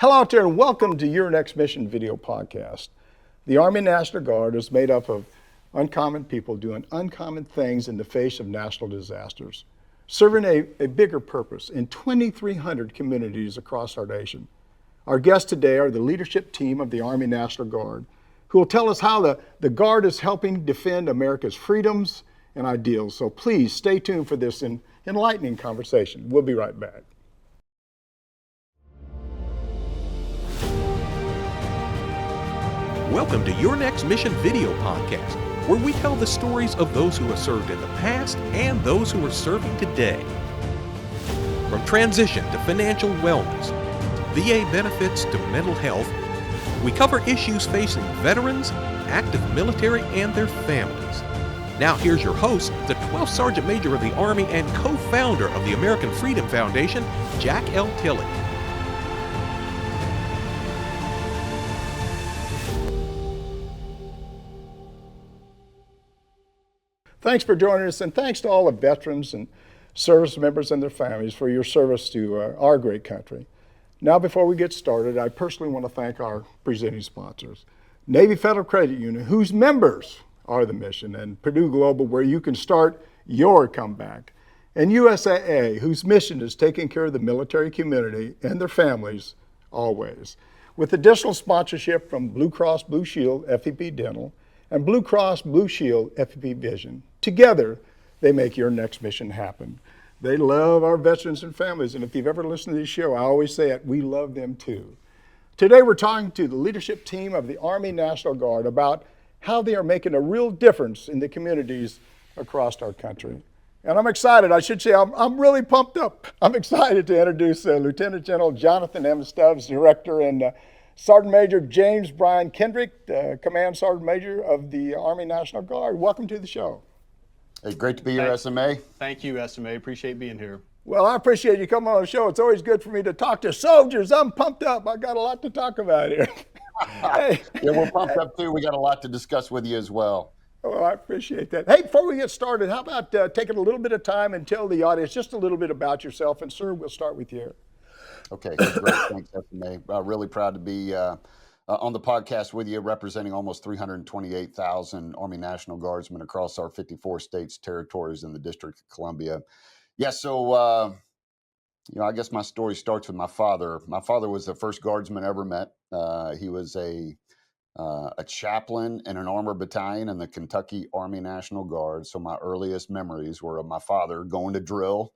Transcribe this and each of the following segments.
Hello out there and welcome to Your Next Mission video podcast. The Army National Guard is made up of uncommon people doing uncommon things in the face of national disasters, serving a bigger purpose in 2,300 communities across our nation. Our guests today are the leadership team of the Army National Guard, who will tell us how the Guard is helping defend America's freedoms and ideals. So please stay tuned for this enlightening conversation. We'll be right back. Welcome to Your Next Mission video podcast, where we tell the stories of those who have served in the past and those who are serving today. From transition to financial wellness, VA benefits to mental health, we cover issues facing veterans, active military, and their families. Now here's your host, the 12th Sergeant Major of the Army and co-founder of the American Freedom Foundation, Jack L. Tilley. Thanks for joining us, and thanks to all the veterans and service members and their families for your service to our great country. Now, before we get started, I personally want to thank our presenting sponsors, Navy Federal Credit Union, whose members are the mission, and Purdue Global, where you can start your comeback, and USAA, whose mission is taking care of the military community and their families always. With additional sponsorship from Blue Cross Blue Shield FEP Dental and Blue Cross Blue Shield FEP Vision. Together, they make your next mission happen. They love our veterans and families, and if you've ever listened to this show, I always say it, we love them too. Today, we're talking to the leadership team of the Army National Guard about how they are making a real difference in the communities across our country. And I'm excited, I should say, I'm really pumped up. I'm excited to introduce Lieutenant General Johnathan M. Stubbs, Director, and Sergeant Major James Brian Kendrick, Command Sergeant Major of the Army National Guard. Welcome to the show. Hey, great to be here, SMA. Thank you, SMA. Appreciate being here. Well, I appreciate you coming on the show. It's always good for me to talk to soldiers. I'm pumped up. I got a lot to talk about here. Hey. Yeah, we're pumped up too. We got a lot to discuss with you as well. Well, I appreciate that. Hey, before we get started, how about taking a little bit of time and tell the audience just a little bit about yourself? And sir, we'll start with you. Okay, great. Thanks, SMA. Really proud to be on the podcast with you, representing almost 328,000 Army National Guardsmen across our 54 states, territories, and the District of Columbia. Yeah, so, I guess my story starts with my father. My father was the first Guardsman I ever met. He was a chaplain in an armor battalion in the Kentucky Army National Guard. So my earliest memories were of my father going to drill,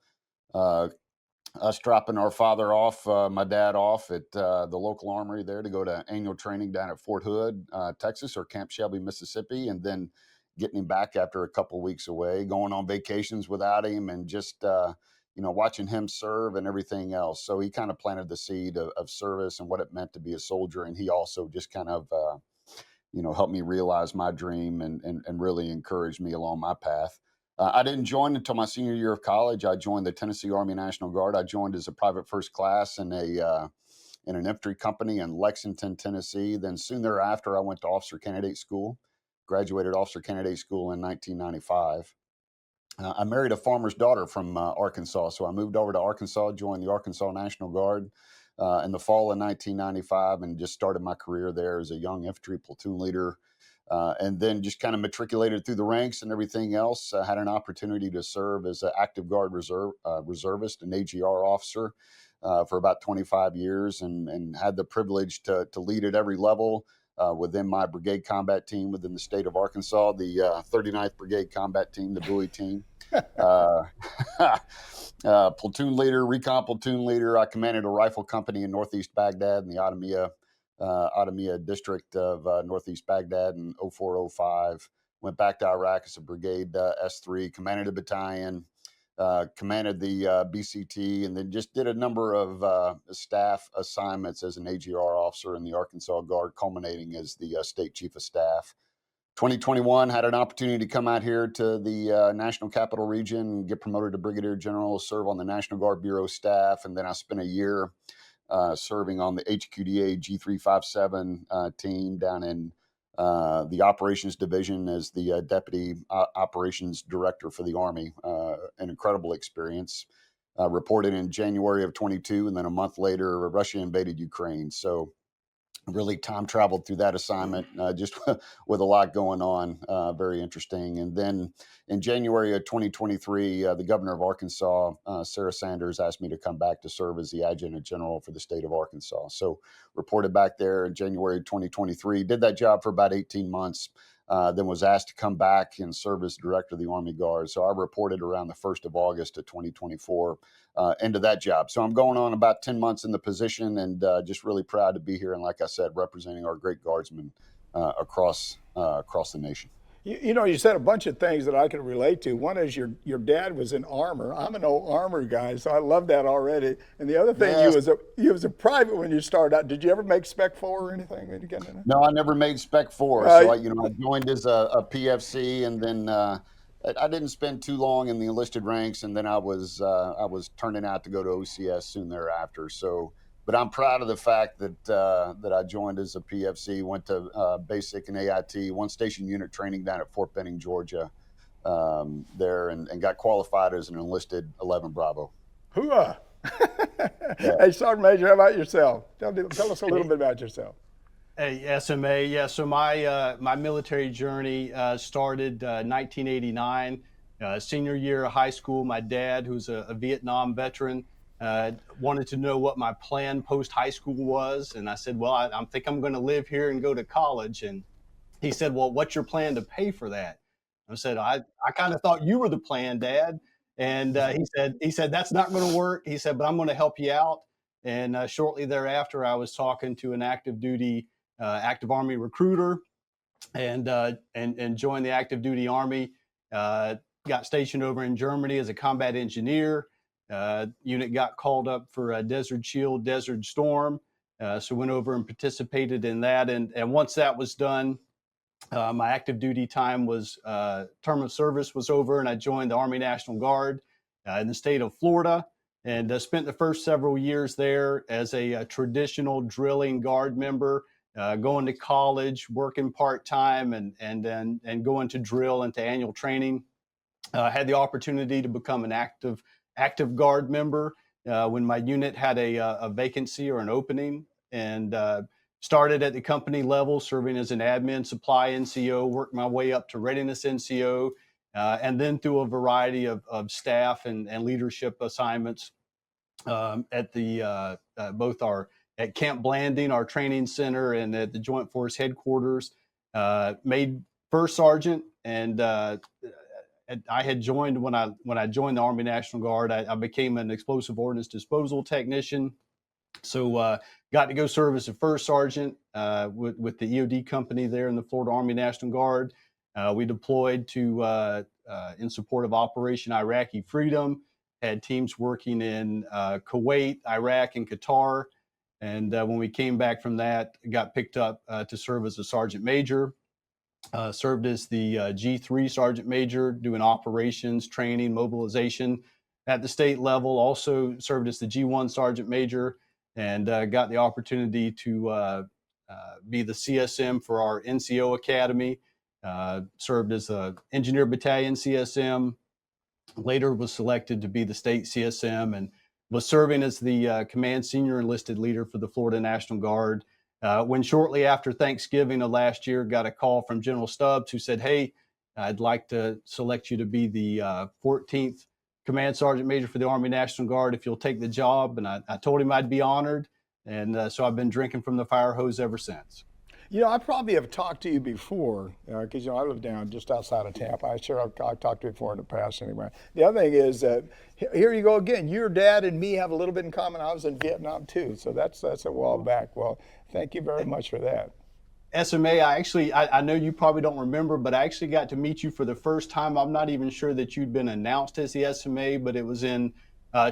us dropping our father off, my dad off at the local armory there to go to annual training down at Fort Hood, Texas, or Camp Shelby, Mississippi, and then getting him back after a couple weeks away, going on vacations without him, and just watching him serve and everything else. So he kind of planted the seed of service and what it meant to be a soldier, and he also just kind of helped me realize my dream and really encouraged me along my path. I didn't join until my senior year of college. I joined the Tennessee Army National Guard. I joined as a private first class in an infantry company in Lexington, Tennessee. Then soon thereafter, I went to officer candidate school, graduated officer candidate school in 1995. I married a farmer's daughter from Arkansas, so I moved over to Arkansas, joined the Arkansas National Guard in the fall of 1995, and just started my career there as a young infantry platoon leader. And then just kind of matriculated through the ranks and everything else. Had an opportunity to serve as an active guard reservist, an AGR officer for about 25 years, and had the privilege to lead at every level within my brigade combat team within the state of Arkansas, the 39th Brigade Combat Team, the Bowie team. Platoon leader, recon platoon leader. I commanded a rifle company in Northeast Baghdad in the Adamia district of Northeast Baghdad in 04-05. Went back to Iraq as a brigade S3, commanded a battalion, commanded the BCT, and then just did a number of staff assignments as an AGR officer in the Arkansas Guard, culminating as the state chief of staff. 2021, had an opportunity to come out here to the National Capital Region, get promoted to Brigadier General, serve on the National Guard Bureau staff, and then I spent a year serving on the HQDA G357 team down in the operations division as the deputy operations director for the Army. An incredible experience. reported in January of 22, and then a month later, Russia invaded Ukraine. So really time traveled through that assignment, just with a lot going on. Very interesting. And then in January of 2023, the governor of Arkansas, Sarah Sanders, asked me to come back to serve as the adjutant general for the state of Arkansas. So reported back there in January 2023, did that job for about 18 months. Then was asked to come back and serve as director of the Army Guard. So I reported around the 1st of August of 2024 into that job. So I'm going on about 10 months in the position, and just really proud to be here. And like I said, representing our great guardsmen across the nation. You said a bunch of things that I can relate to. One is your dad was in armor. I'm an old armor guy, so I love that already. And the other thing, Yes. you was a private when you started out. Did you ever make Spec 4 or anything? When you got in there? No, I never made Spec 4. So I joined as a PFC, and then I didn't spend too long in the enlisted ranks, and then I was turning out to go to OCS soon thereafter. So, but I'm proud of the fact that I joined as a PFC, went to basic and AIT, one station unit training down at Fort Benning, Georgia, there, and got qualified as an enlisted 11 Bravo. Hooah! Yeah. Hey, Sergeant Major, how about yourself? Tell us a little bit about yourself. Hey, SMA. Yeah, so my military journey started 1989, senior year of high school. My dad, who's a Vietnam veteran, wanted to know what my plan post high school was, and I said, "Well, I think I'm going to live here and go to college." And he said, "Well, what's your plan to pay for that?" I said, "I kind of thought you were the plan, Dad." And he said that's not going to work. He said, "But I'm going to help you out." And shortly thereafter, I was talking to an active Army recruiter, and joined the active duty Army. Got stationed over in Germany as a combat engineer. Unit got called up for a Desert Shield, Desert Storm. So went over and participated in that. And once that was done, my active duty term of service was over, and I joined the Army National Guard in the state of Florida, and spent the first several years there as a traditional drilling guard member, going to college, working part-time, and going to drill into annual training. Had the opportunity to become an active guard member when my unit had a vacancy or an opening, and started at the company level, serving as an admin supply NCO, worked my way up to readiness NCO, and then through a variety of staff and leadership assignments at both at Camp Blanding, our training center, and at the Joint Force headquarters. Made first sergeant, and I had joined when I joined the Army National Guard. I became an explosive ordnance disposal technician. So got to go serve as a first sergeant with the EOD company there in the Florida Army National Guard. We deployed in support of Operation Iraqi Freedom. Had teams working in Kuwait, Iraq, and Qatar. And when we came back from that, got picked up to serve as a sergeant major. Served as the G3 sergeant major, doing operations, training, mobilization at the state level. Also served as the G1 sergeant major, and got the opportunity to be the CSM for our NCO Academy. Served as a engineer battalion CSM. Later was selected to be the state CSM, and was serving as the command senior enlisted leader for the Florida National Guard. When shortly after Thanksgiving of last year, got a call from General Stubbs, who said, "Hey, I'd like to select you to be the 14th Command Sergeant Major for the Army National Guard if you'll take the job." And I told him I'd be honored. And so I've been drinking from the fire hose ever since. I probably have talked to you before, because I live down just outside of Tampa. I'm sure I've talked to you before in the past anyway. The other thing is that here you go again. Your dad and me have a little bit in common. I was in Vietnam too, so that's a while back. Well, thank you very much for that. SMA, I know you probably don't remember, but I actually got to meet you for the first time. I'm not even sure that you'd been announced as the SMA, but it was in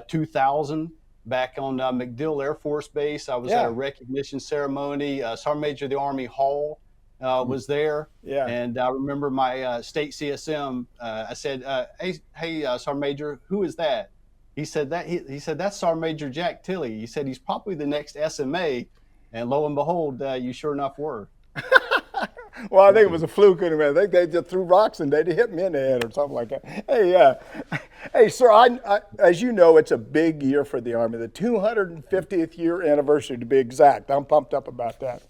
2000. Back on MacDill Air Force Base. I was at a recognition ceremony. Sergeant Major of the Army Hall was there. Yeah. And I remember my state CSM, I said, hey, Sergeant Major, who is that? He said, that's Sergeant Major Jack Tilley. He said, he's probably the next SMA. And lo and behold, you sure enough were. Well, I think it was a fluke anyway. I think they just threw rocks and they hit me in the head or something like that. Hey, sir, as you know, it's a big year for the Army, the 250th year anniversary to be exact. I'm pumped up about that.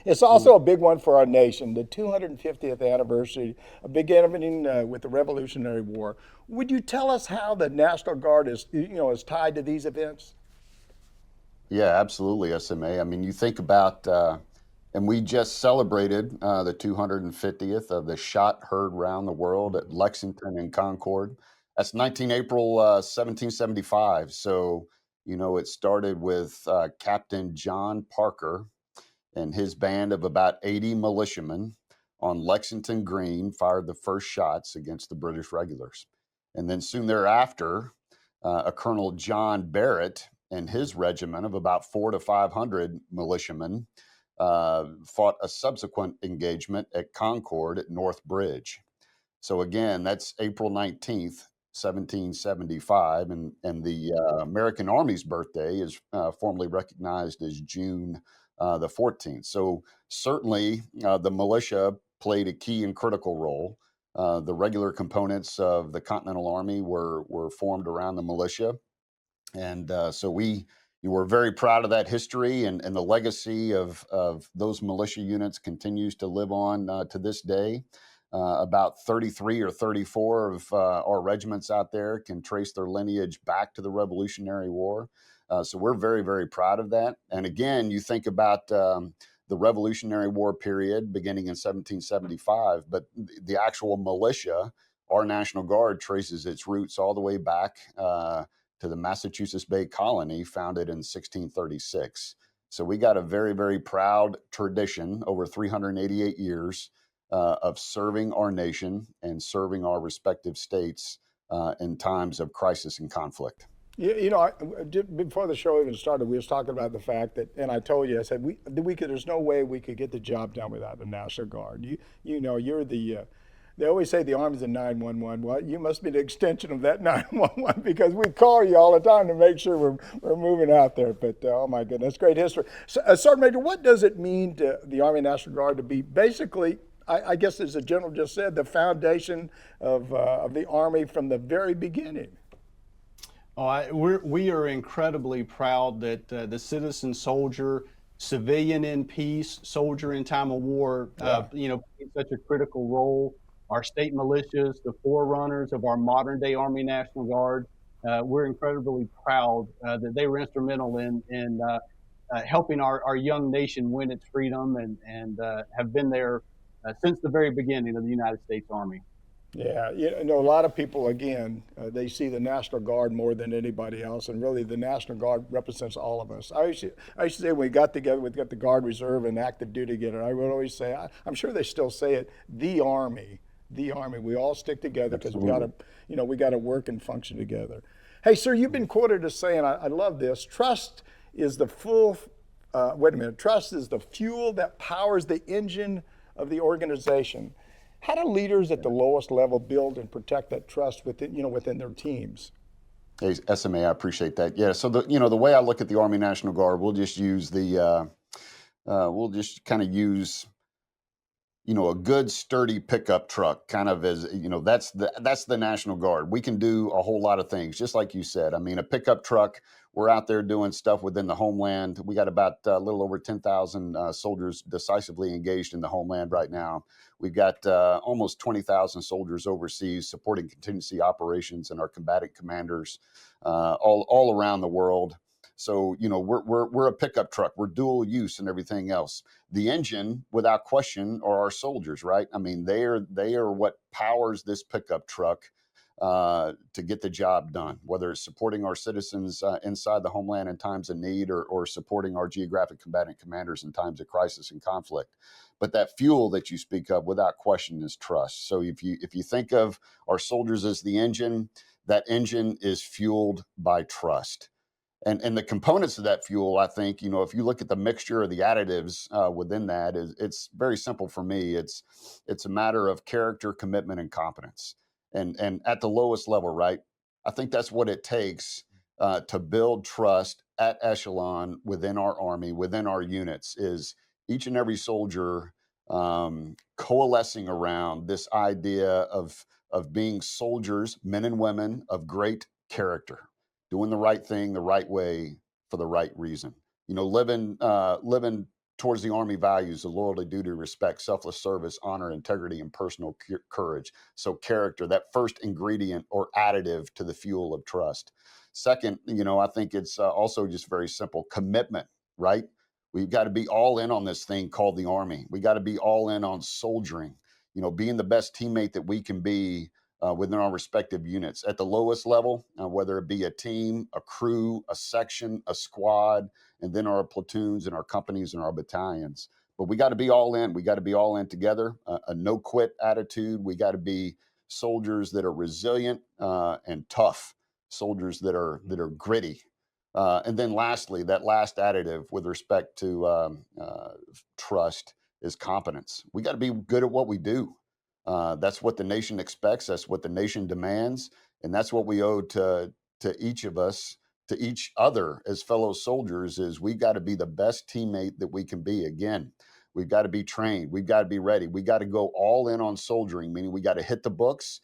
It's also a big one for our nation, the 250th anniversary, beginning with the Revolutionary War. Would you tell us how the National Guard is tied to these events? Yeah, absolutely, SMA. I mean, you think about, and we just celebrated the 250th of the shot heard round the world at Lexington and Concord. That's 19 April 1775. So, it started with Captain John Parker and his band of about 80 militiamen on Lexington Green fired the first shots against the British regulars. And then soon thereafter, a Colonel John Barrett and his regiment of about 400 to 500 militiamen fought a subsequent engagement at Concord at North Bridge. So again, that's April 19th, 1775, and the American Army's birthday is formally recognized as June the 14th. So certainly the militia played a key and critical role. The regular components of the Continental Army were formed around the militia. And so we were very proud of that history, and the legacy of those militia units continues to live on to this day. About 33 or 34 of our regiments out there can trace their lineage back to the Revolutionary War. So we're very, very proud of that. And again, you think about the Revolutionary War period beginning in 1775, but the actual militia, our National Guard, traces its roots all the way back to the Massachusetts Bay Colony, founded in 1636. So we got a very, very proud tradition over 388 years of serving our nation and serving our respective states in times of crisis and conflict. Before the show even started, we was talking about the fact that, and I told you, I said there's no way we could get the job done without the National Guard. You're the. They always say the Army's a 911. Well, you must be the extension of that 911 because we call you all the time to make sure we're moving out there. But oh my goodness, great history. So, Sergeant Major, what does it mean to the Army National Guard to be basically, I guess as the General just said, the foundation of the Army from the very beginning? We are incredibly proud that the citizen soldier, civilian in peace, soldier in time of war, played such a critical role. Our state militias, the forerunners of our modern day Army National Guard, we're incredibly proud that they were instrumental in helping our young nation win its freedom and have been there since the very beginning of the United States Army. Yeah, a lot of people, again, they see the National Guard more than anybody else, and really the National Guard represents all of us. I used to say when we got together, we got the Guard Reserve and active duty together, I would always say, I'm sure they still say it, the Army. We all stick together because we got to work and function together. Hey, sir, you've been quoted as saying, I love this, trust is the trust is the fuel that powers the engine of the organization. How do leaders at the lowest level build and protect that trust within their teams? Hey, SMA, I appreciate that. Yeah, so the way I look at the Army National Guard, we'll just use a good sturdy pickup truck, kind of as that's the National Guard. We can do a whole lot of things, just like you said. I mean, a pickup truck. We're out there doing stuff within the homeland. We got about a little over 10,000 soldiers decisively engaged in the homeland right now. We've got almost 20,000 soldiers overseas supporting contingency operations and our combatant commanders all around the world. So, we're a pickup truck. We're dual use and everything else. The engine, without question, are our soldiers, right? I mean, they are what powers this pickup truck to get the job done, whether it's supporting our citizens inside the homeland in times of need or supporting our geographic combatant commanders in times of crisis and conflict. But that fuel that you speak of, without question, is trust. So if you think of our soldiers as the engine, that engine is fueled by trust. And the components of that fuel, I think, if you look at the mixture of the additives within that, it's very simple for me. It's a matter of character, commitment, and competence. And at the lowest level, right? I think that's what it takes to build trust at echelon within our Army, within our units, is each and every soldier coalescing around this idea of being soldiers, men and women of great character, doing the right thing the right way for the right reason. Living towards the Army values of loyalty, duty, respect, selfless service, honor, integrity, and personal courage. So character, that first ingredient or additive to the fuel of trust. Second, I think it's also just very simple commitment, right? We've got to be all in on this thing called the Army. We got to be all in on soldiering, being the best teammate that we can be within our respective units at the lowest level, whether it be a team, a crew, a section, a squad, and then our platoons and our companies and our battalions. But we got to be all in. We got to be all in together, a no quit attitude. We got to be soldiers that are resilient and tough, soldiers that are gritty. And then lastly, that last additive with respect to trust is competence. We got to be good at what we do. That's what the nation expects. That's what the nation demands. And that's what we owe to each of us, to each other as fellow soldiers, is we got to be the best teammate that we can be. Again, we've got to be trained. We've got to be ready. We got to go all in on soldiering, meaning we got to hit the books.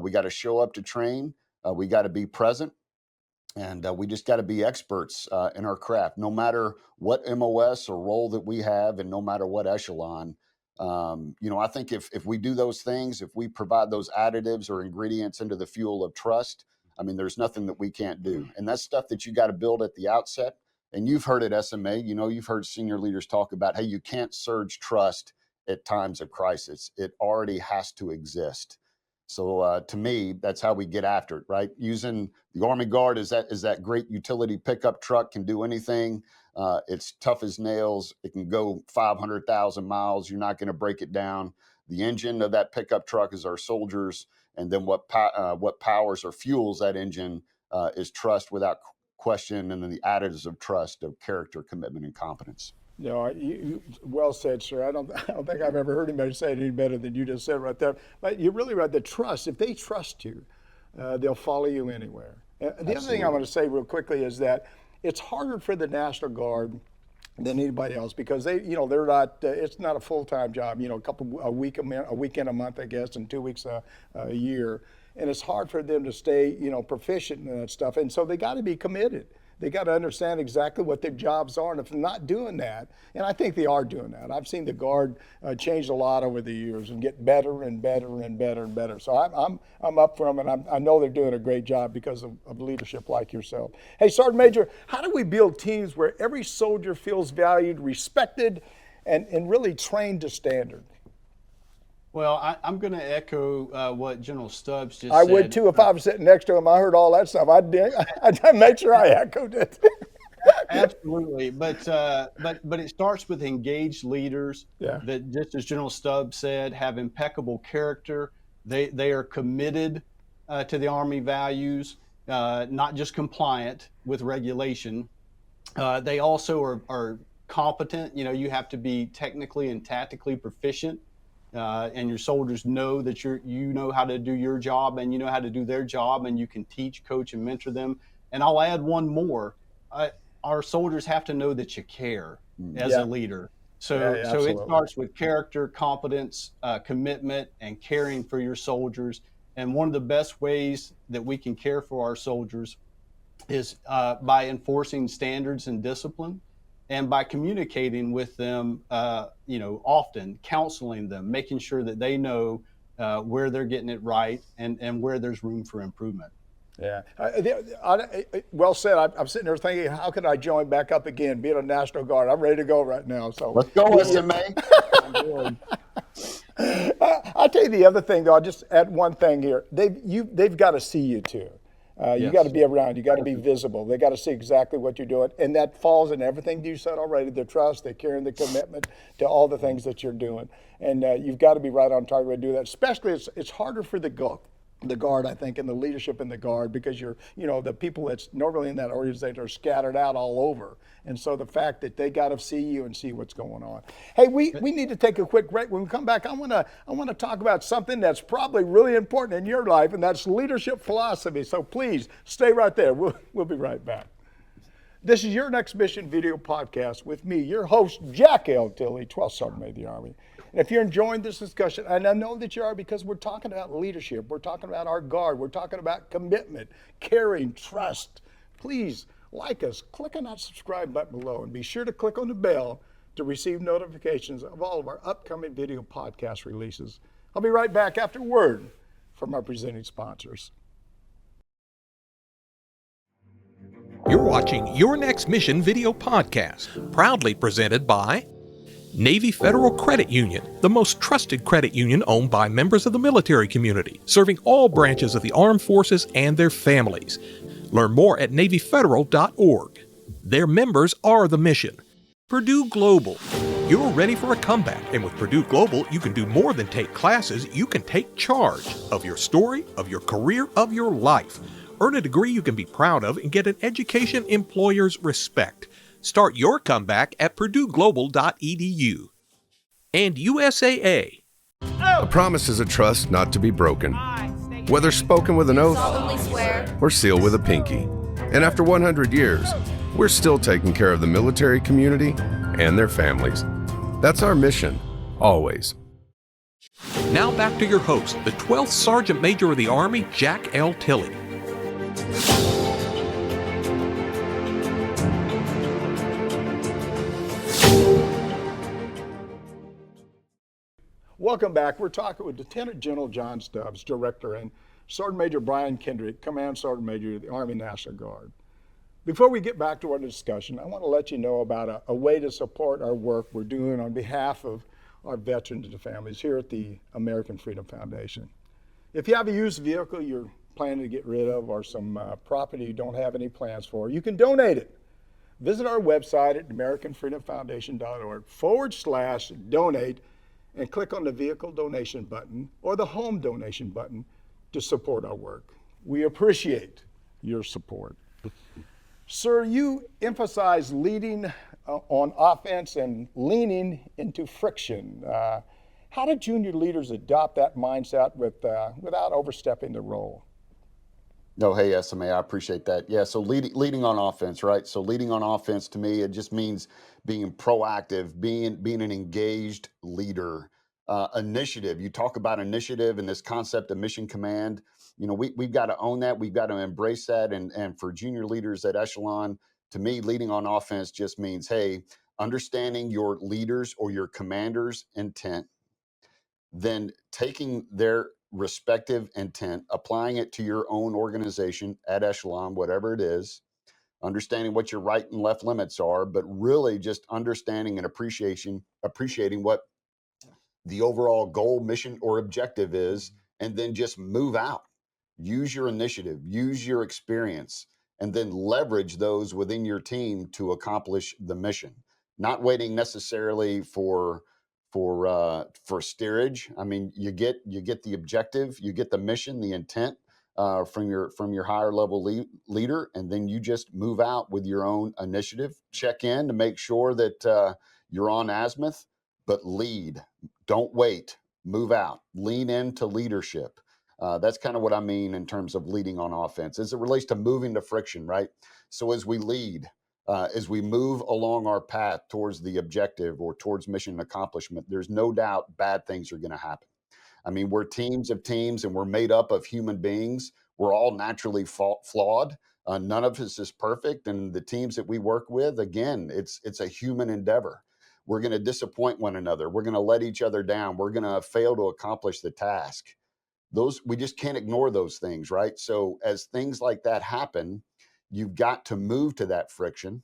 We got to show up to train. We got to be present. And we just got to be experts in our craft, no matter what MOS or role that we have, and no matter what echelon. I think if we do those things, if we provide those additives or ingredients into the fuel of trust, there's nothing that we can't do. And that's stuff that you got to build at the outset. And you've heard at SMA, you've heard senior leaders talk about, hey, you can't surge trust at times of crisis. It already has to exist. So to me, that's how we get after it, right? Using the Army Guard is that great utility pickup truck, can do anything. It's tough as nails. It can go 500,000 miles. You're not going to break it down. The engine of that pickup truck is our soldiers. And then what powers or fuels that engine is trust without question. And then the additives of trust of character, commitment, and competence. You well said, sir. I don't think I've ever heard anybody say it any better than you just said right there. But you're really right. The trust, if they trust you, they'll follow you anywhere. The other thing I want to say real quickly is that it's harder for the National Guard than anybody else because they're not. It's not a full-time job. A weekend a month, I guess, and 2 weeks a year, and it's hard for them to stay proficient in that stuff. And so they got to be committed. They got to understand exactly what their jobs are, and if they're not doing that, and I think they are doing that. I've seen the Guard change a lot over the years and get better and better and better and better. So I'm up for them, and I know they're doing a great job because of leadership like yourself. Hey, Sergeant Major, how do we build teams where every soldier feels valued, respected, and really trained to standard? Well, I'm going to echo what General Stubbs just said. I would too if I was sitting next to him. I heard all that stuff. I'd make sure I echoed it. Absolutely, but it starts with engaged leaders that, just as General Stubbs said, have impeccable character. They are committed to the Army values, not just compliant with regulation. They also are competent. You have to be technically and tactically proficient. And your soldiers know that you know how to do your job and you know how to do their job, and you can teach, coach, and mentor them. And I'll add one more. Our soldiers have to know that you care as a leader. So it starts with character, competence, commitment, and caring for your soldiers. And one of the best ways that we can care for our soldiers is by enforcing standards and discipline, and by communicating with them, often, counseling them, making sure that they know where they're getting it right and where there's room for improvement. Yeah. Well said. I'm sitting there thinking, how can I join back up again, being a National Guard? I'm ready to go right now. So let's go, SMA. I'll tell you the other thing, though. I'll just add one thing here. They've got to see you too. You got to be around. You got to be visible. They got to see exactly what you're doing, and that falls in everything you said already: the trust, the care, and the commitment to all the things that you're doing. And you've got to be right on target to do that. Especially, it's harder for the Guard, I think, and the leadership in the Guard, because the people that's normally in that organization are scattered out all over. And so the fact that they got to see you and see what's going on. Hey, we need to take a quick break. When we come back, I want to talk about something that's probably really important in your life, and that's leadership philosophy. So please stay right there. We'll be right back. This is Your Next Mission video podcast with me, your host, Jack L. Tilley, 12th Sergeant Major of the Army. And if you're enjoying this discussion, and I know that you are because we're talking about leadership, we're talking about our guard, we're talking about commitment, caring, trust, please like us, click on that subscribe button below, and be sure to click on the bell to receive notifications of all of our upcoming video podcast releases. I'll be right back after a word from our presenting sponsors. You're watching Your Next Mission video podcast, proudly presented by Navy Federal Credit Union, the most trusted credit union owned by members of the military community, serving all branches of the armed forces and their families. Learn more at NavyFederal.org. Their members are the mission. Purdue Global. You're ready for a comeback, and with Purdue Global, you can do more than take classes. You can take charge of your story, of your career, of your life. Earn a degree you can be proud of and get an education employers respect. Start your comeback at purdueglobal.edu. And USAA. A promise is a trust not to be broken, whether spoken with an oath solemnly swear or sealed with a pinky. And after 100 years, we're still taking care of the military community and their families. That's our mission, always. Now back to your host, the 12th Sergeant Major of the Army, Jack L. Tilley. Welcome back. We're talking with Lieutenant General John Stubbs, Director, and Sergeant Major Brian Kendrick, Command Sergeant Major of the Army National Guard. Before we get back to our discussion, I want to let you know about a way to support our work we're doing on behalf of our veterans and their families here at the American Freedom Foundation. If you have a used vehicle you're planning to get rid of or some property you don't have any plans for, you can donate it. Visit our website at AmericanFreedomFoundation.org/donate and click on the vehicle donation button or the home donation button to support our work. We appreciate your support. Sir, you emphasize leading on offense and leaning into friction. How do junior leaders adopt that mindset without overstepping the role? No, hey, SMA, I appreciate that. Yeah, so leading on offense, right? So leading on offense to me, it just means being proactive, being an engaged leader. Initiative, you talk about initiative and this concept of mission command. You know, we've got to own that. We've got to embrace that. And for junior leaders at Echelon, to me, leading on offense just means, hey, understanding your leaders or your commander's intent, then taking their respective intent, applying it to your own organization at Echelon, whatever it is, understanding what your right and left limits are, but really just understanding and appreciating what the overall goal, mission, or objective is, and then just move out. Use your initiative, use your experience, and then leverage those within your team to accomplish the mission. Not waiting necessarily for steerage. I mean, you get the objective, you get the mission, the intent from your higher level leader, and then you just move out with your own initiative. Check in to make sure that you're on azimuth, but lead. Don't wait. Move out. Lean into leadership. That's kind of what I mean in terms of leading on offense as it relates to moving to friction, right? So as we lead, as we move along our path towards the objective or towards mission accomplishment, there's no doubt bad things are going to happen. I mean, we're teams of teams and we're made up of human beings. We're all naturally flawed. None of us is perfect. And the teams that we work with, again, it's a human endeavor. We're going to disappoint one another. We're going to let each other down. We're going to fail to accomplish the task. We just can't ignore those things, right? So as things like that happen, you've got to move to that friction.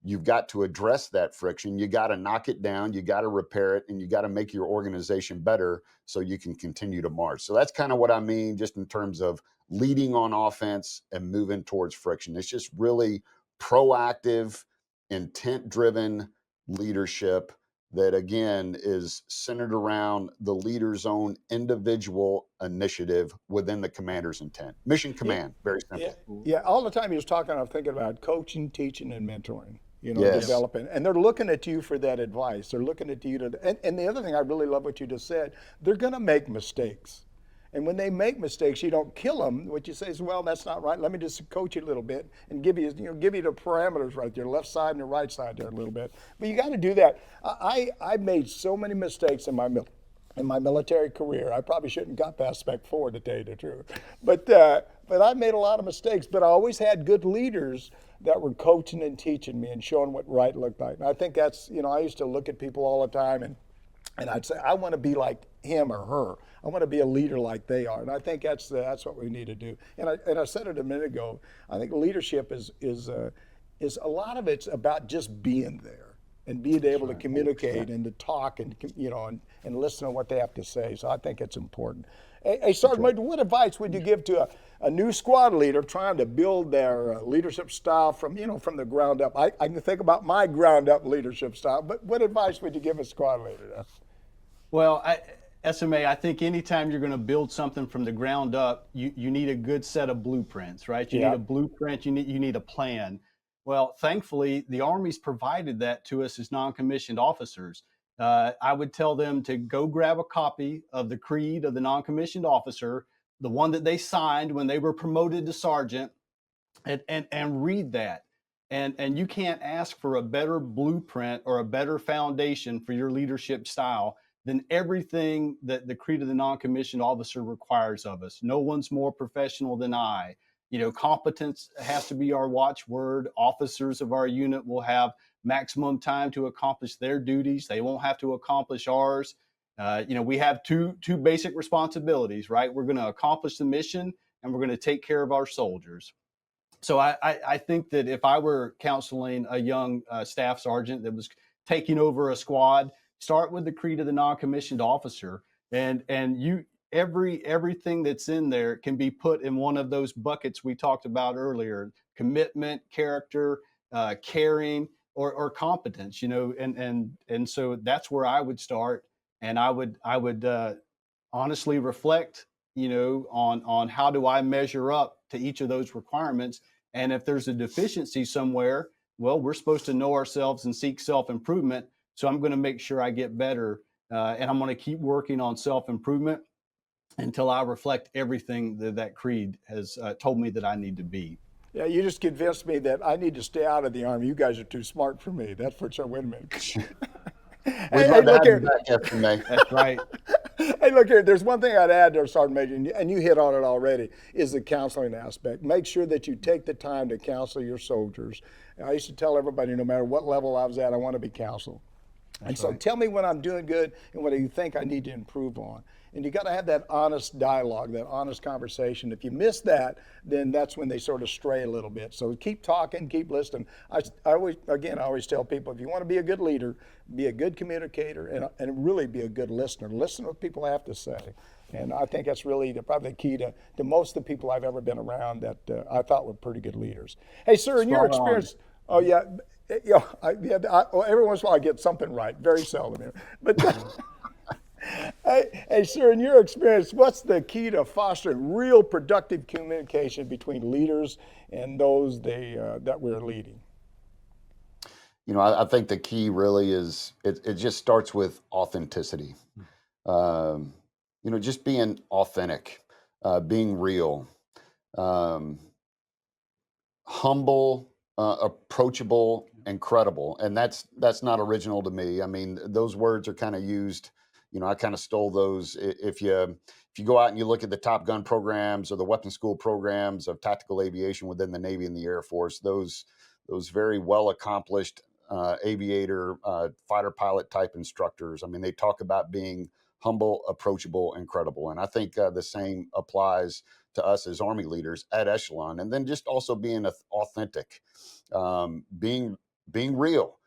You've got to address that friction. You got to knock it down. You got to repair it, and you got to make your organization better so you can continue to march. So that's kind of what I mean just in terms of leading on offense and moving towards friction. It's just really proactive, intent-driven leadership that, again, is centered around the leader's own individual initiative within the commander's intent. Mission command, very simple. Yeah, all the time he was talking, I'm thinking about coaching, teaching, and mentoring, Yes. developing. And they're looking at you for that advice. They're looking at you and the other thing I really love what you just said, they're going to make mistakes. And when they make mistakes, you don't kill them. What you say is, well, that's not right. Let me just coach you a little bit and give you the parameters right there, left side and the right side there a little bit. But you got to do that. I made so many mistakes in my military career. I probably shouldn't got past Spec 4 to tell you the truth. But I made a lot of mistakes. But I always had good leaders that were coaching and teaching me and showing what right looked like. And I think that's, I used to look at people all the time and I'd say, I want to be like him or her. I want to be a leader like they are. And I think that's what we need to do. And I said it a minute ago. I think leadership is a lot of it's about just being there and being able to communicate and to talk and listen to what they have to say. So I think it's important. Hey, Sergeant Major, what advice would you give to a new squad leader trying to build their leadership style from the ground up? I can think about my ground up leadership style, but what advice would you give a squad leader? Well, SMA, I think anytime you're going to build something from the ground up, you need a good set of blueprints, right? You need a blueprint, you need a plan. Well, thankfully, the Army's provided that to us as non-commissioned officers. I would tell them to go grab a copy of the creed of the non-commissioned officer, the one that they signed when they were promoted to sergeant, and read that. And you can't ask for a better blueprint or a better foundation for your leadership style than everything that the creed of the non-commissioned officer requires of us. No one's more professional than I. Competence has to be our watchword. Officers of our unit will have maximum time to accomplish their duties. They won't have to accomplish ours. We have two basic responsibilities, right? We're going to accomplish the mission and we're going to take care of our soldiers. So I think that if I were counseling a young staff sergeant that was taking over a squad, start with the creed of the non-commissioned officer, and everything that's in there can be put in one of those buckets we talked about earlier: commitment, character, caring, or competence. And so that's where I would start, and I would honestly reflect, on how do I measure up to each of those requirements, and if there's a deficiency somewhere, well, we're supposed to know ourselves and seek self-improvement. So I'm going to make sure I get better, and I'm going to keep working on self-improvement until I reflect everything that creed has told me that I need to be. Yeah, you just convinced me that I need to stay out of the Army. You guys are too smart for me. That's for sure. Wait a minute. We'd love to have you back, SMA. That's right. Hey, look here. There's one thing I'd add there, Sergeant Major, and you hit on it already, is the counseling aspect. Make sure that you take the time to counsel your soldiers. I used to tell everybody, no matter what level I was at, I want to be counseled. And so tell me when I'm doing good and what do you think I need to improve on. And you got to have that honest dialogue, that honest conversation. If you miss that, then that's when they sort of stray a little bit. So keep talking, keep listening. I always tell people, if you want to be a good leader, be a good communicator and really be a good listener. Listen to what people have to say. And I think that's really probably the key to most of the people I've ever been around that I thought were pretty good leaders. Hey, sir, in your experience, every once in a while I get something right, very seldom here. But hey, sir, in your experience, what's the key to fostering real productive communication between leaders and those that we're leading? I think the key really is it just starts with authenticity. Just being authentic, being real, humble, approachable, and credible. And that's not original to me. I mean, those words are kind of used. I kind of stole those. If you go out and you look at the Top Gun programs or the weapons school programs of tactical aviation within the Navy and the Air Force, those very well accomplished aviator, fighter pilot type instructors, I mean, they talk about being humble, approachable, and credible. And I think the same applies to us as Army leaders at Echelon. And then just also being authentic, being real,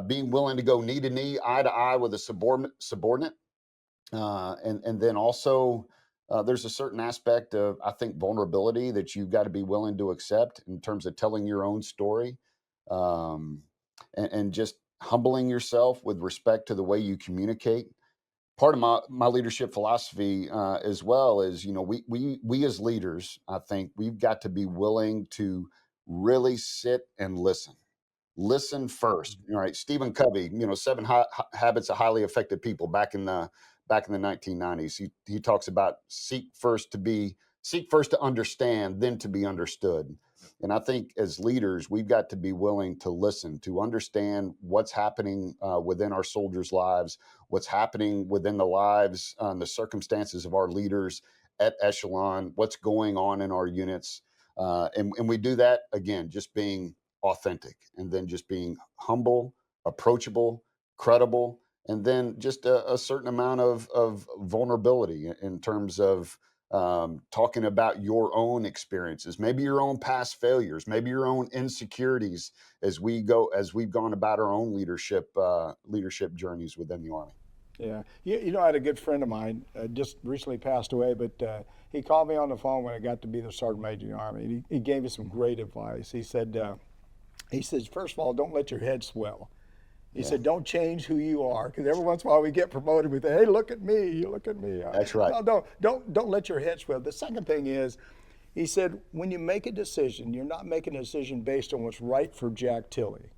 being willing to go knee to knee, eye to eye with a subordinate. And then also there's a certain aspect of, I think, vulnerability that you've got to be willing to accept in terms of telling your own story, and just humbling yourself with respect to the way you communicate. Part of my leadership philosophy as well is, we as leaders, I think we've got to be willing to really sit and listen. Listen first. All right, Stephen Covey, 7 Habits of Highly Effective People back in the back in the 1990s. He talks about seek first to understand, then to be understood. And I think as leaders, we've got to be willing to listen, to understand what's happening within our soldiers' lives, what's happening within the lives and the circumstances of our leaders at echelon, what's going on in our units. And we do that, again, just being authentic, and then just being humble, approachable, credible, and then just a certain amount of vulnerability in terms of talking about your own experiences, maybe your own past failures, maybe your own insecurities as we've gone about our own leadership journeys within the Army. Yeah, I had a good friend of mine just recently passed away, but he called me on the phone when I got to be the Sergeant Major in the Army. And he gave me some great advice. He said, first of all, don't let your head swell. He said, don't change who you are, because every once in a while we get promoted. We think, hey, look at me, look at me. That's right. No, don't let your head swell. The second thing is, he said, when you make a decision, you're not making a decision based on what's right for Jack Tilley.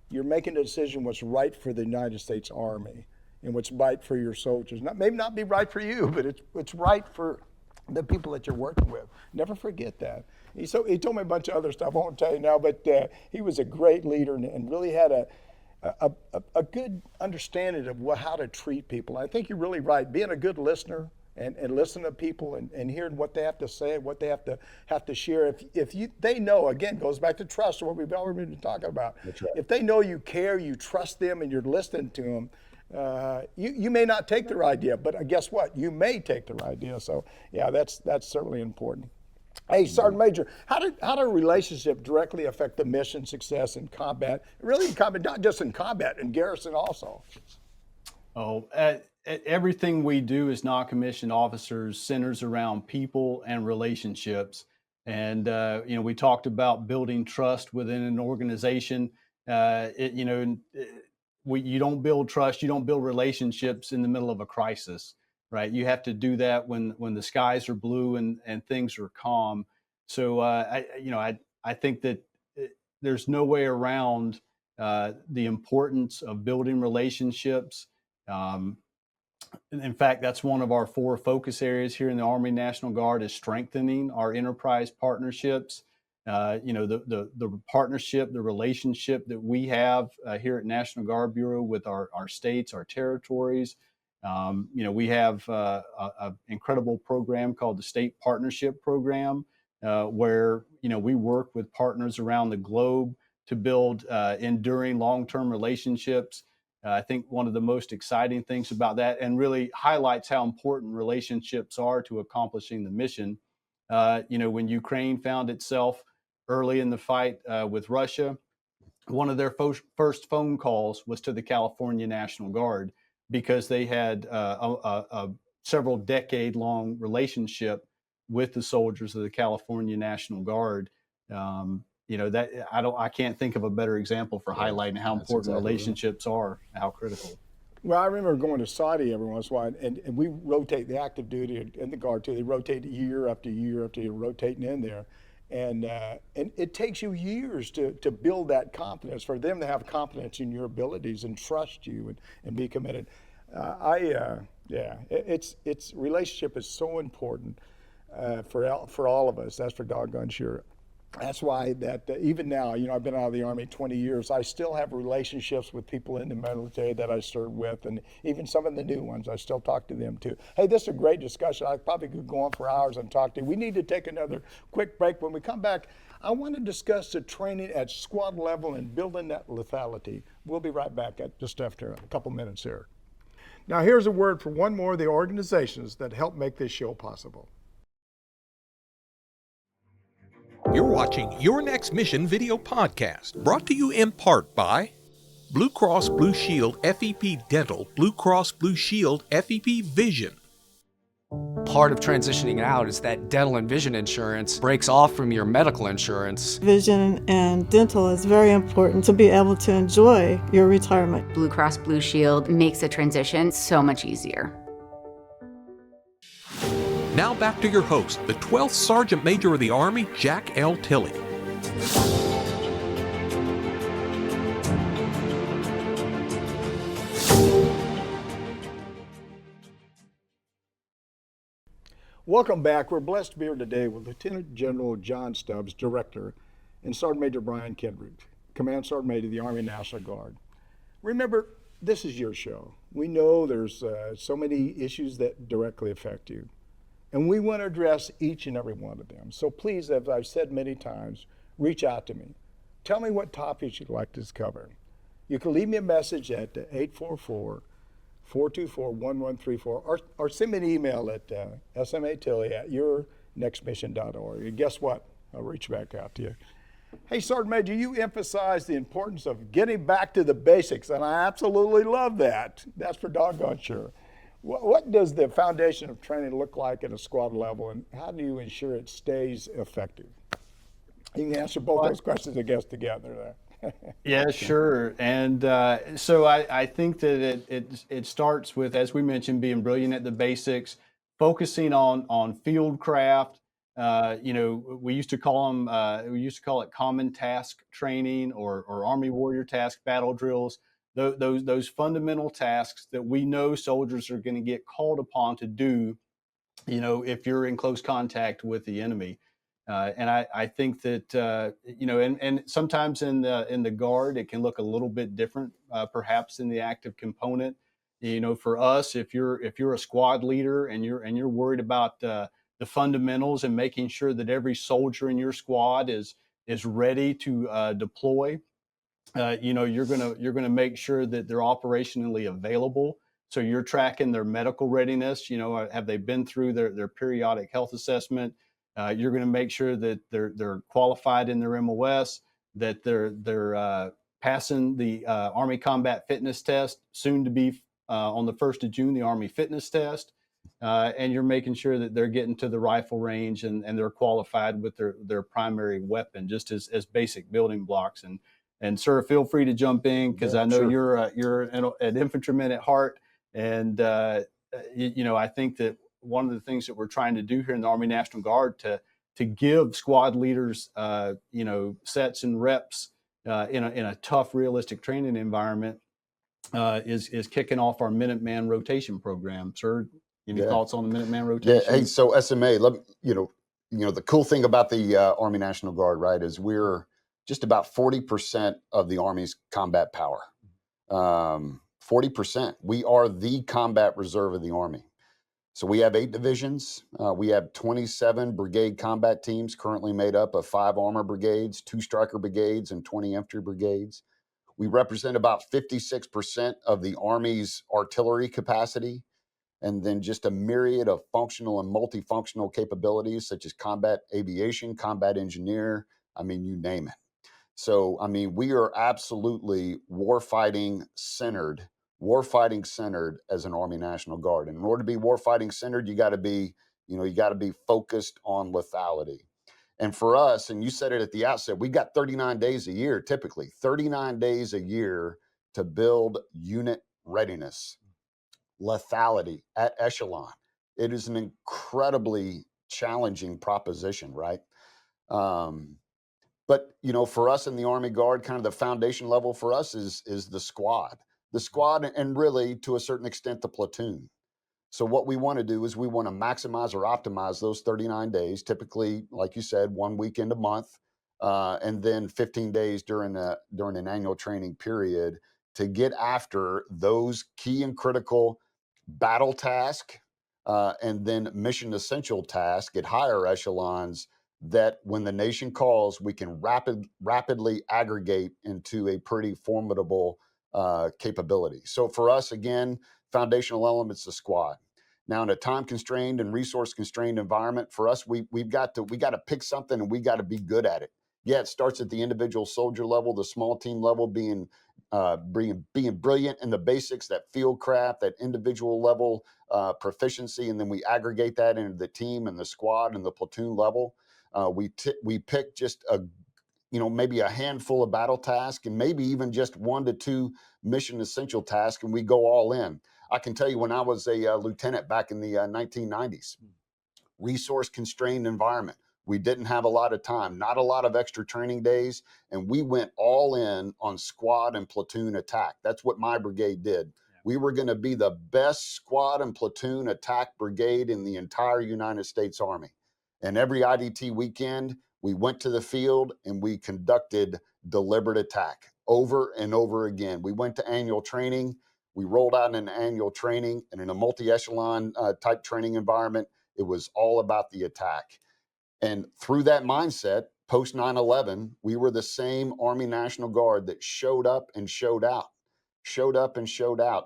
You're making a decision what's right for the United States Army and what's right for your soldiers. Maybe not be right for you, but it's right for the people that you're working with. Never forget that. He told me a bunch of other stuff I won't tell you now, but he was a great leader and really had a good understanding of how to treat people. I think you're really right. Being a good listener and listening to people and hearing what they have to say, what they have to share. They know, again, goes back to trust, what we've already been talking about. That's right. If they know you care, you trust them, and you're listening to them, you may not take their idea, but guess what? You may take their idea. So yeah, that's certainly important. Hey, Sergeant Major, how do relationships directly affect the mission success in combat? Really in combat, not just in combat, in garrison also. Everything we do as non-commissioned officers centers around people and relationships. And, we talked about building trust within an organization. You don't build trust, you don't build relationships in the middle of a crisis. Right, you have to do that when the skies are blue and things are calm. So I think that there's no way around the importance of building relationships. In fact, that's one of our 4 focus areas here in the Army National Guard, is strengthening our enterprise partnerships. The partnership, the relationship that we have here at National Guard Bureau with our states, our territories. We have an incredible program called the State Partnership Program, where, we work with partners around the globe to build enduring long-term relationships. I think one of the most exciting things about that, and really highlights how important relationships are to accomplishing the mission. When Ukraine found itself early in the fight with Russia, one of their first phone calls was to the California National Guard, because they had a several decade-long relationship with the soldiers of the California National Guard. I can't think of a better example for highlighting how important relationships are, how critical. Well, I remember going to Saudi every once in a while, and we rotate the active duty and the Guard too. They rotate year after year after year, rotating in there. And it takes you years to build that confidence, for them to have confidence in your abilities and trust you and be committed. It's relationship is so important for all of us. That's for doggone sure. That's why that even now, I've been out of the Army 20 years. I still have relationships with people in the military that I served with, and even some of the new ones, I still talk to them too. Hey, this is a great discussion. I probably could go on for hours and talk to you. We need to take another quick break. When we come back, I want to discuss the training at squad level and building that lethality. We'll be right back just after a couple minutes here. Now, here's a word from one more of the organizations that help make this show possible. You're watching Your Next Mission video podcast, brought to you in part by Blue Cross Blue Shield FEP Dental, Blue Cross Blue Shield FEP Vision. Part of transitioning out is that dental and vision insurance breaks off from your medical insurance. Vision and dental is very important to be able to enjoy your retirement. Blue Cross Blue Shield makes the transition so much easier. Now back to your host, the 12th Sergeant Major of the Army, Jack L. Tilley. Welcome back. We're blessed to be here today with Lieutenant General John Stubbs, Director, and Sergeant Major Brian Kendrick, Command Sergeant Major of the Army National Guard. Remember, this is your show. We know there's so many issues that directly affect you, and we want to address each and every one of them. So please, as I've said many times, reach out to me. Tell me what topics you'd like to cover. You can leave me a message at 844-424-1134 or send me an email at SMA Tilley at yournextmission.org. And guess what? I'll reach back out to you. Hey, Sergeant Major, you emphasize the importance of getting back to the basics, and I absolutely love that. That's for doggone sure. What does the foundation of training look like at a squad level, and how do you ensure it stays effective? You can answer both those questions, I guess, together there. Yeah, sure. And so I think that it starts with, as we mentioned, being brilliant at the basics, focusing on field craft. We used to call it common task training or Army warrior task battle drills. Those fundamental tasks that we know soldiers are going to get called upon to do, if you're in close contact with the enemy. And I think that and sometimes in the Guard it can look a little bit different, perhaps in the active component. For us, if you're a squad leader and you're worried about the fundamentals and making sure that every soldier in your squad is ready to deploy, you're gonna make sure that they're operationally available. So you're tracking their medical readiness. Have they been through their periodic health assessment? You're going to make sure that they're qualified in their MOS, that they're passing the Army Combat Fitness Test, soon to be on the 1st of June, the Army Fitness Test, and you're making sure that they're getting to the rifle range and they're qualified with their primary weapon, just as basic building blocks. And sir, feel free to jump in, because I know sure. you're an infantryman at heart, and I think that one of the things that we're trying to do here in the Army National Guard to give squad leaders, sets and reps in a tough, realistic training environment is kicking off our Minuteman rotation program. Sir, any thoughts on the Minuteman rotation? Yeah. Hey, so SMA, the cool thing about the Army National Guard, right, is we're just about 40% of the Army's combat power. 40%. We are the combat reserve of the Army. So we have 8 divisions. We have 27 brigade combat teams currently made up of 5 armor brigades, 2 striker brigades, and 20 infantry brigades. We represent about 56% of the Army's artillery capacity, and then just a myriad of functional and multifunctional capabilities such as combat aviation, combat engineer, you name it. So, we are absolutely warfighting centered as an Army National Guard. And in order to be warfighting centered, you got to be focused on lethality. And for us, and you said it at the outset, we got 39 days a year, typically 39 days a year to build unit readiness, lethality at echelon. It is an incredibly challenging proposition, right? But, for us in the Army Guard, kind of the foundation level for us is the squad. The squad, and really, to a certain extent, the platoon. So what we want to do is we want to maximize or optimize those 39 days, typically, like you said, 1 weekend a month, and then 15 days during an annual training period to get after those key and critical battle tasks and then mission essential tasks at higher echelons that when the nation calls, we can rapidly aggregate into a pretty formidable capability. So for us, again, foundational elements, the squad. Now, in a time-constrained and resource-constrained environment, for us, we got to pick something and we got to be good at it. Yeah, it starts at the individual soldier level, the small team level, being brilliant in the basics, that field craft, that individual level proficiency, and then we aggregate that into the team and the squad and the platoon level. We pick just maybe a handful of battle tasks and maybe even just 1 to 2 mission essential tasks, and we go all in. I can tell you, when I was a lieutenant back in the 1990s, resource constrained environment, we didn't have a lot of time, not a lot of extra training days, and we went all in on squad and platoon attack. That's what my brigade did. we were going to be the best squad and platoon attack brigade in the entire United States Army. And every IDT weekend, we went to the field and we conducted deliberate attack over and over again. We went to annual training. We rolled out an annual training, and in a multi-echelon type training environment, it was all about the attack. And through that mindset, post 9/11, we were the same Army National Guard that showed up and showed out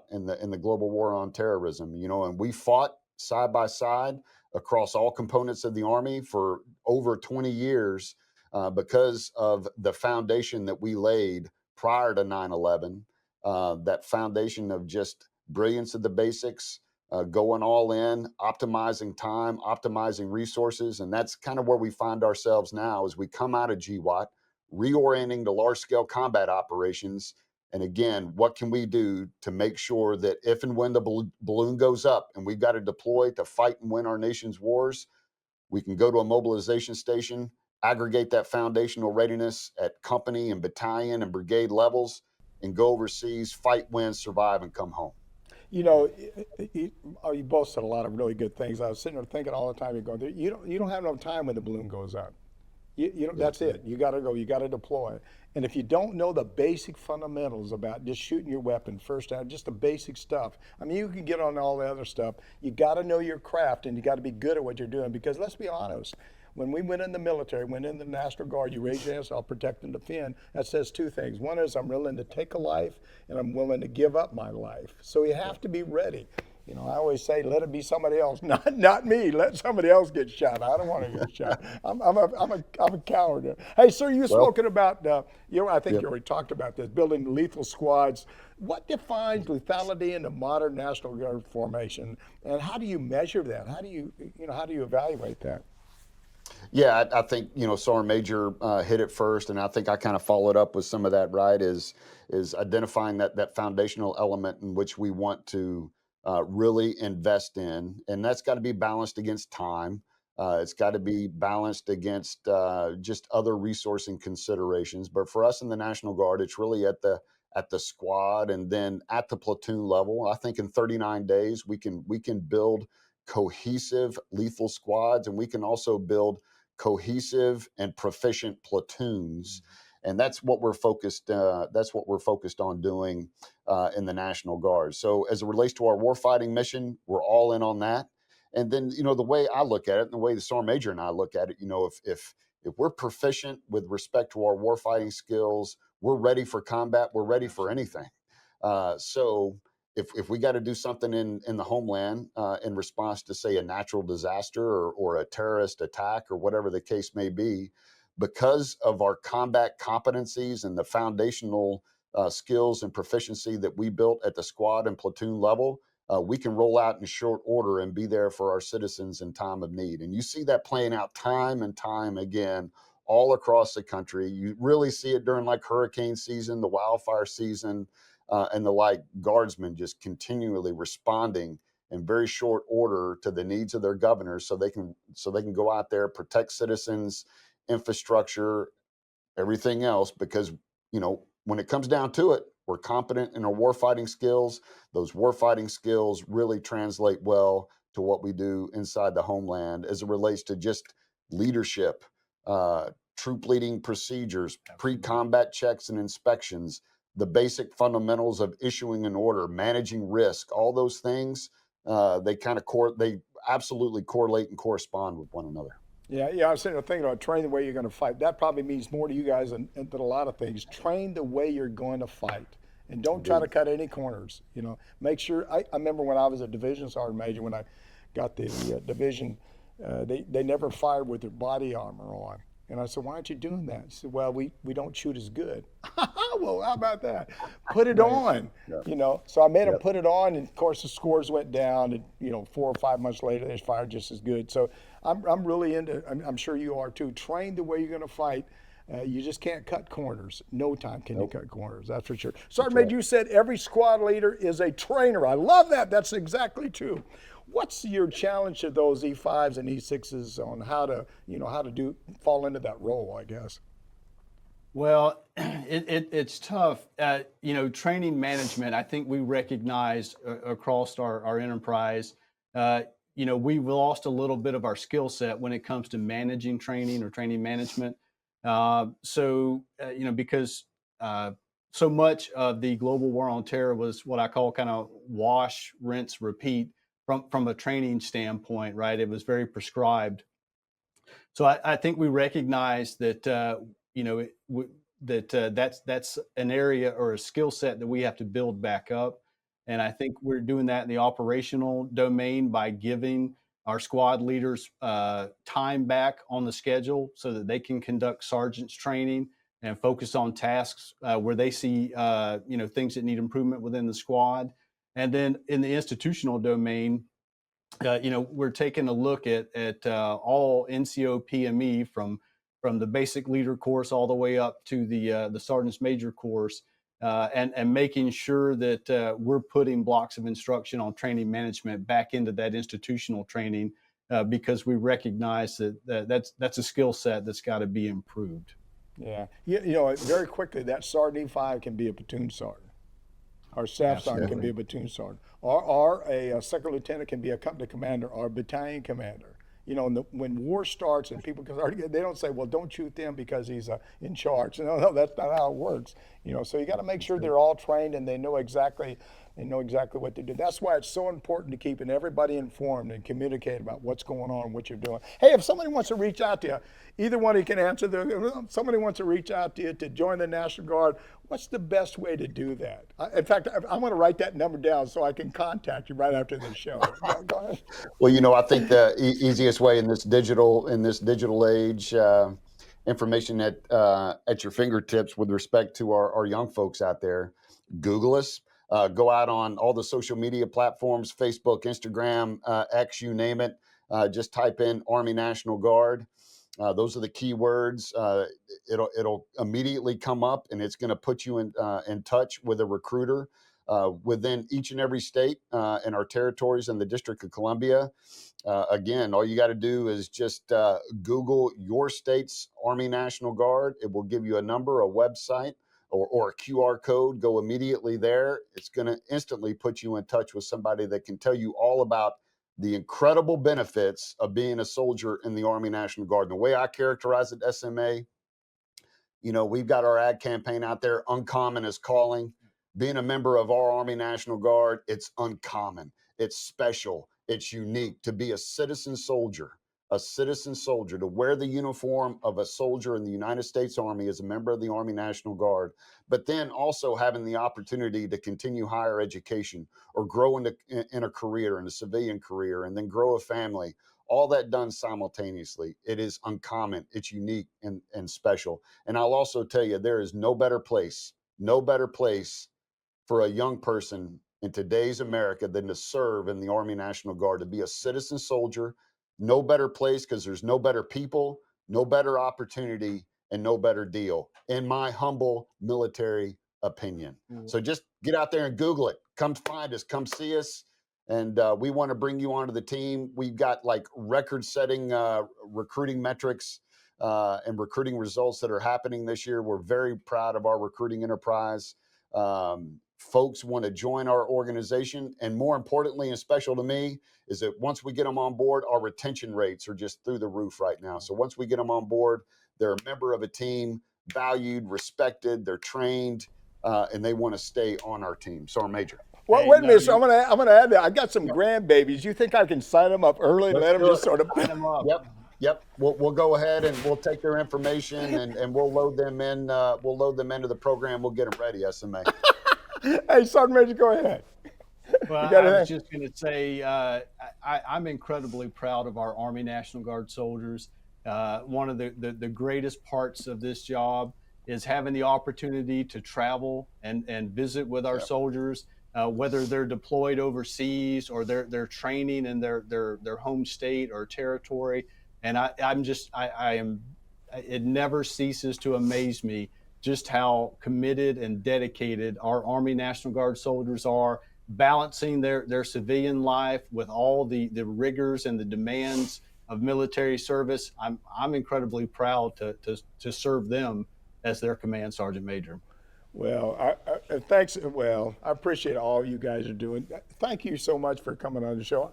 in the global war on terrorism, and we fought side by side across all components of the Army for over 20 years because of the foundation that we laid prior to 9/11, that foundation of just brilliance of the basics, going all in, optimizing time, optimizing resources. And that's kind of where we find ourselves now as we come out of GWOT, reorienting to large-scale combat operations. And again, what can we do to make sure that if and when the balloon goes up and we've got to deploy to fight and win our nation's wars, we can go to a mobilization station, aggregate that foundational readiness at company and battalion and brigade levels, and go overseas, fight, win, survive, and come home. You both said a lot of really good things. I was sitting there thinking all the time, you're going, you don't have no time when the balloon goes up. That's it. You got to go. You got to deploy. And if you don't know the basic fundamentals about just shooting your weapon first out, just the basic stuff. I mean, you can get on all the other stuff. You got to know your craft, and you got to be good at what you're doing. Because let's be honest, when we went in the military, went in the National Guard, you raise your hands, I'll protect and defend. That says two things. One is I'm willing to take a life, and I'm willing to give up my life. So you have to be ready. I always say, let it be somebody else, not me. Let somebody else get shot. I don't want to get shot. I'm a coward. Hey, sir, you've spoken about, I think you already talked about this, building lethal squads. What defines lethality in the modern National Guard formation, and how do you measure that? How do you evaluate that? Yeah, I think, Sergeant Major hit it first, and I think I kind of followed up with some of that, right, is identifying that foundational element in which we want to really invest in, and that's got to be balanced against time. It's got to be balanced against just other resourcing considerations. But for us in the National Guard, it's really at the squad and then at the platoon level. I think in 39 days we can build cohesive lethal squads, and we can also build cohesive and proficient platoons. And that's what we're focused. That's what we're focused on doing in the National Guard. So, as it relates to our warfighting mission, we're all in on that. And then, the way I look at it, and the way the Sergeant Major and I look at it, if we're proficient with respect to our warfighting skills, we're ready for combat. We're ready for anything. So, if we got to do something in the homeland in response to, say, a natural disaster or a terrorist attack or whatever the case may be, because of our combat competencies and the foundational skills and proficiency that we built at the squad and platoon level, we can roll out in short order and be there for our citizens in time of need. And you see that playing out time and time again all across the country. You really see it during like hurricane season, the wildfire season, and the like. Guardsmen just continually responding in very short order to the needs of their governors, so they can go out there, protect citizens, infrastructure, everything else, because when it comes down to it, we're competent in our warfighting skills. Those warfighting skills really translate well to what we do inside the homeland as it relates to just leadership, troop leading procedures, pre-combat checks and inspections, the basic fundamentals of issuing an order, managing risk, all those things, they absolutely correlate and correspond with one another. Yeah, I was sitting there thinking about train the way you're going to fight. That probably means more to you guys than a lot of things. Train the way you're going to fight, and don't try to cut any corners. Make sure. I remember when I was a division sergeant major, when I got the division, they never fired with their body armor on. And I said, why aren't you doing that? He said, well, we don't shoot as good. Well, how about that? Put it on, So I made them put it on, and of course the scores went down, and 4 or 5 months later they fired just as good. So I'm really into, I'm sure you are too, train the way you're going to fight. You just can't cut corners. No time can you cut corners, that's for sure. Sergeant Major, you said every squad leader is a trainer. I love that. That's exactly true. What's your challenge to those E5s and E6s on how to fall into that role, I guess? Well, it's tough. Training management, I think we recognize across our enterprise, we've lost a little bit of our skill set when it comes to managing training or training management. Because so much of the global war on terror was what I call kind of wash, rinse, repeat from a training standpoint, right? It was very prescribed. So I think we recognize that that's an area or a skill set that we have to build back up, and I think we're doing that in the operational domain by giving our squad leaders time back on the schedule so that they can conduct sergeants training and focus on tasks where they see things that need improvement within the squad. And then in the institutional domain, we're taking a look at all NCO PME from the basic leader course all the way up to the sergeant's major course, and making sure that we're putting blocks of instruction on training management back into that institutional training, because we recognize that's a skill set that's got to be improved. Yeah. Very quickly, that Sergeant E5 can be a platoon sergeant. Our staff sergeant can be a platoon sergeant, or a second lieutenant can be a company commander or a battalion commander. When war starts and people they don't say, well, don't shoot them because he's in charge. No, that's not how it works. So you got to make sure they're all trained and they know exactly what to do. That's why it's so important to keeping everybody informed and communicate about what's going on, what you're doing. Hey, if somebody wants to reach out to you, either one of you can answer. Somebody wants to reach out to you to join the National Guard. What's the best way to do that? In fact, I'm going to write that number down so I can contact you right after the show. Go ahead. Well, I think the easiest way in this digital age, information at your fingertips with respect to our young folks out there. Google us. Go out on all the social media platforms, Facebook, Instagram, X, you name it. Just type in Army National Guard. Those are the keywords. It'll immediately come up, and it's going to put you in touch with a recruiter within each and every state in our territories in the District of Columbia. Again, all you got to do is just Google your state's Army National Guard. It will give you a number, a website, or a QR code. Go immediately there. It's going to instantly put you in touch with somebody that can tell you all about the incredible benefits of being a soldier in the Army National Guard. And the way I characterize it, SMA, we've got our ad campaign out there, Uncommon is Calling. Being a member of our Army National Guard, it's uncommon, it's special, it's unique to be a citizen soldier, to wear the uniform of a soldier in the United States Army as a member of the Army National Guard, but then also having the opportunity to continue higher education or grow in a career, in a civilian career, and then grow a family. All that done simultaneously. It is uncommon, it's unique and special. And I'll also tell you, there is no better place for a young person in today's America than to serve in the Army National Guard, to be a citizen soldier. No better place, because there's no better people, no better opportunity, and no better deal, in my humble military opinion. So just get out there and Google it. Come find us, come see us. And we want to bring you onto the team. We've got like record-setting recruiting metrics and recruiting results that are happening this year. We're very proud of our recruiting enterprise. Folks want to join our organization, and more importantly and special to me is that once we get them on board, our retention rates are just through the roof right now. So once we get them on board, they're a member of a team, valued, respected, they're trained, and they want to stay on our team. So, our Major. Well, wait a minute. So I'm gonna add that. I got some grandbabies. You think I can sign them up early and let them just sort of Sign them up. Yep. We'll go ahead and we'll take their information and we'll load them in. We'll load them into the program. We'll get them ready, SMA. Hey, Sergeant Major, go ahead. Well, I was just going to say, I'm incredibly proud of our Army National Guard soldiers. One of the greatest parts of this job is having the opportunity to travel and visit with our soldiers, whether they're deployed overseas or they're training in their home state or territory. And it never ceases to amaze me just how committed and dedicated our Army National Guard soldiers are, balancing their civilian life with all the rigors and the demands of military service. I'm incredibly proud to serve them as their command sergeant major. Well, thanks. Well, I appreciate all you guys are doing. Thank you so much for coming on the show.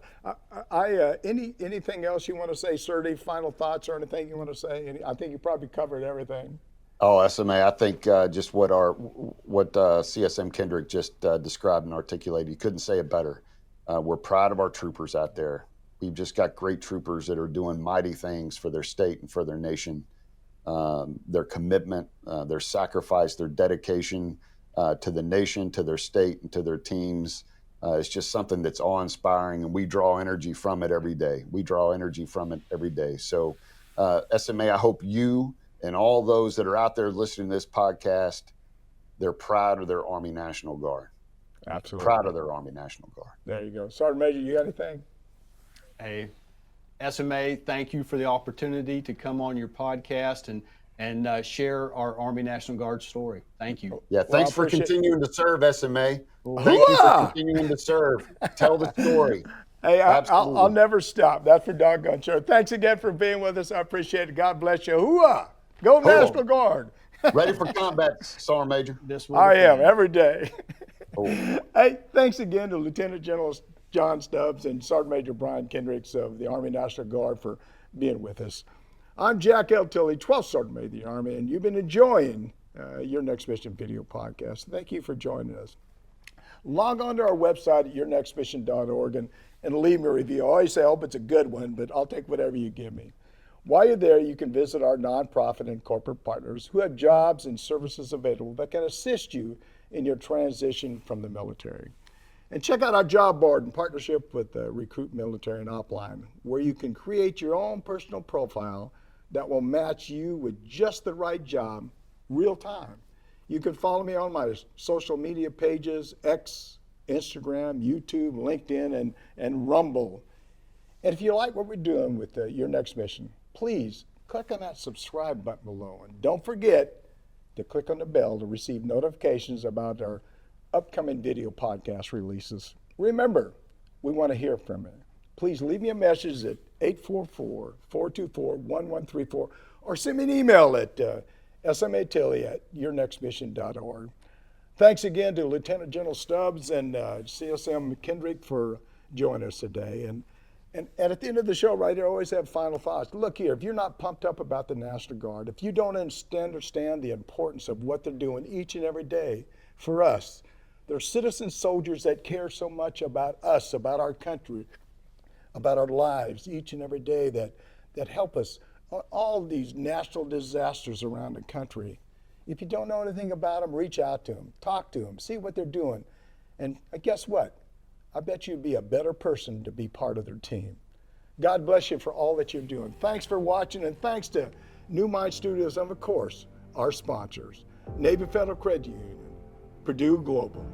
Anything else you want to say, sir? Any final thoughts or anything you want to say? I think you probably covered everything. Oh, SMA, I think just what CSM Kendrick just described and articulated, you couldn't say it better. We're proud of our troopers out there. We've just got great troopers that are doing mighty things for their state and for their nation. Their commitment, their sacrifice, their dedication to the nation, to their state, and to their teams. It's just something that's awe-inspiring, and we draw energy from it every day. So, SMA, I hope you and all those that are out there listening to this podcast, they're proud of their Army National Guard. Absolutely. Proud of their Army National Guard. There you go. Sergeant Major, you got anything? Hey, SMA, thank you for the opportunity to come on your podcast and share our Army National Guard story. Thank you. Yeah, thanks for continuing to serve, SMA. Well, Thank you for continuing to serve. Tell the story. Hey, I'll never stop. That's for doggone sure. Thanks again for being with us. I appreciate it. God bless you. Hooah! Go National Guard. Ready for combat, Sergeant Major. I am every day. Oh. Hey, thanks again to Lieutenant General John Stubbs and Sergeant Major Brian Kendrick of the Army National Guard for being with us. I'm Jack L. Tilley, 12th Sergeant Major of the Army, and you've been enjoying Your Next Mission video podcast. Thank you for joining us. Log on to our website at yournextmission.org and leave me a review. I always say, I hope it's a good one, but I'll take whatever you give me. While you're there, you can visit our nonprofit and corporate partners who have jobs and services available that can assist you in your transition from the military. And check out our job board in partnership with Recruit Military and Upline, where you can create your own personal profile that will match you with just the right job, real time. You can follow me on my social media pages, X, Instagram, YouTube, LinkedIn, and Rumble. And if you like what we're doing with Your Next Mission, please click on that subscribe button below. And don't forget to click on the bell to receive notifications about our upcoming video podcast releases. Remember, we want to hear from you. Please leave me a message at 844-424-1134 or send me an email at SMA Tilley at yournextmission.org. Thanks again to Lieutenant General Stubbs and CSM Kendrick for joining us today. And at the end of the show, right, I always have final thoughts. Look here, if you're not pumped up about the National Guard, if you don't understand the importance of what they're doing each and every day for us, they're citizen soldiers that care so much about us, about our country, about our lives each and every day that help us on all these national disasters around the country. If you don't know anything about them, reach out to them, talk to them, see what they're doing. And guess what? I bet you'd be a better person to be part of their team. God bless you for all that you're doing. Thanks for watching, and thanks to New Mind Studios and, of course, our sponsors, Navy Federal Credit Union, Purdue Global,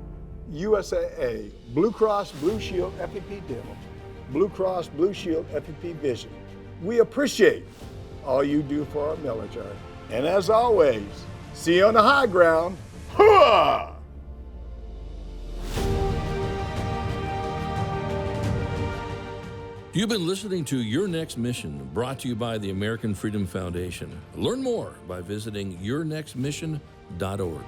USAA, Blue Cross Blue Shield FEP Dental, Blue Cross Blue Shield FEP Vision. We appreciate all you do for our military. And as always, see you on the high ground. Hooah! You've been listening to Your Next Mission, brought to you by the American Freedom Foundation. Learn more by visiting yournextmission.org.